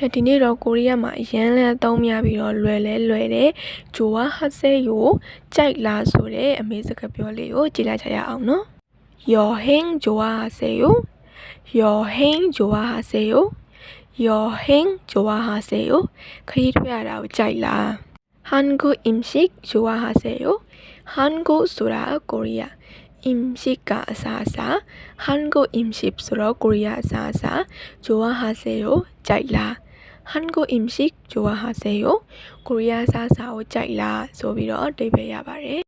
ဒီနေ့တော့ကိုရီးယားမှာအရန်လဲသုံးများပြီးတော့လွယ်တယ်ဂျိုဝါဟာဆဲယိုကြိုက်လားဆိုတဲ့အမေစကားပြောလေးကိုကြည့်လိုက်ကြရအောင်နော်여행 좋아하세요? 여행 좋아하세요? 여행 좋아하세요?ခရီးထွက်ရတာကိုကြိုက်လား한국 음식 좋아하세요? 한국ဆိုတာကိုရီးယား음식가 아사아사 한국 음식ဆိုတော့ကိုရီးယားအစားအစာ 좋아하세요? ကြိုက်လား한국 음식 좋아하세요? ကိုရီးယားအစားအစာကိုကြိုက်လားဆိုပြီးတော့အဓိပ္ပာယ်ရပါတယ်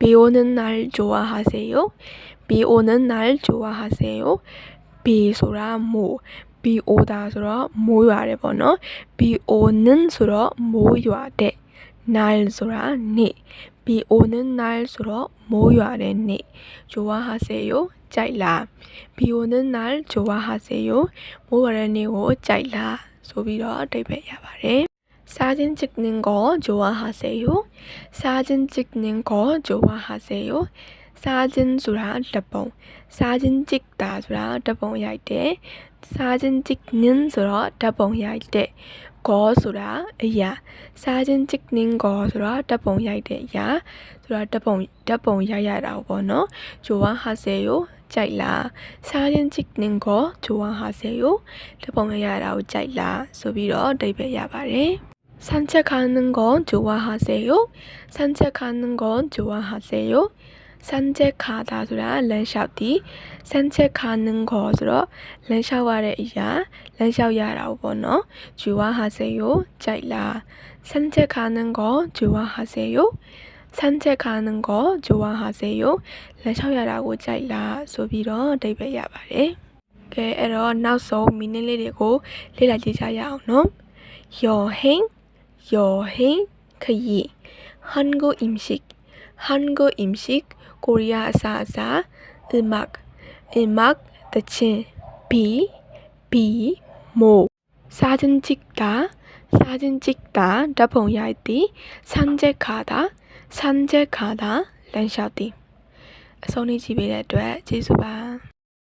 비 오는 날 좋아하세요? 비 오는 날 좋아하세요? 비ဆိုတာမိုး비 오다ဆိုတော့မိုးရွာတယ်ပေါ့နော်비 오는ဆိုတော့မိုးရွာတဲ့날ဆိုတာနေ့비 오는 날ဆိုတော့မိုးရွာတဲ့နေ့좋아하세요? ကြိုက်လား비 오는 날 좋아하세요? မိုးရွာတဲ့နေ့ကိုကြိုက်လားဆိုပြီးတော့အဓိပ္ပာယ်ရပါတယ်사진 찍는 거 좋아하세요? 사진 찍는 거 좋아하세요? 사진ဆိုတာဓပုံ사진 찍다ဆိုတာဓပုံရိုက်တယ်사진 찍는ဆိုတော့ဓပုံရိုက်တဲ့거ဆိုတာအရာ사진 찍는 거ဆိုတာဓပုံရိုက်တဲ့အရာဆိုတာဓပုံရိုက်ရတာပေါ့နော်좋아하세요? ကြိုက်လား 사진 찍는 거 좋아하세요? ဓပုံရိုက်ရတာကိုကြိုက်လားဆိုပြီးတော့အဓိပ္ပာယ်ရပါတယ်산책하는 건 좋아하세요? 산책하는 건 좋아하세요? 산책하다ဆိုတာလမ်းလျှောက်သည်산책하는 거ဆိုတော့လမ်းလျှောက်ရတဲ့အရာလမ်းလျှောက်ရတာပေါ့နော်좋아하세요? ကြိုက်လား 산책하는 거 좋아하세요? 산책하는 거 좋아하세요? လမ်းလျှောက်ရတာကိုကြိုက်လားဆိုပြီးတော့အဓိပ္ပာယ်ရပါတယ်ကဲအဲ့တော့နောက်ဆုံးမီနင်းလေးတွေကိုလေ့လာကြည့်ကြရအောင်နော်여행ခရီး한국 음식 코리아 아사아사 음악သချင်း비မိုး사진 찍다ဓပုံရိုက်သည်산책하다လမ်းလျှောက်သည်အဆုံးလေးကြည့်ပေးတဲ့အတွက်ကျေးဇူးပါ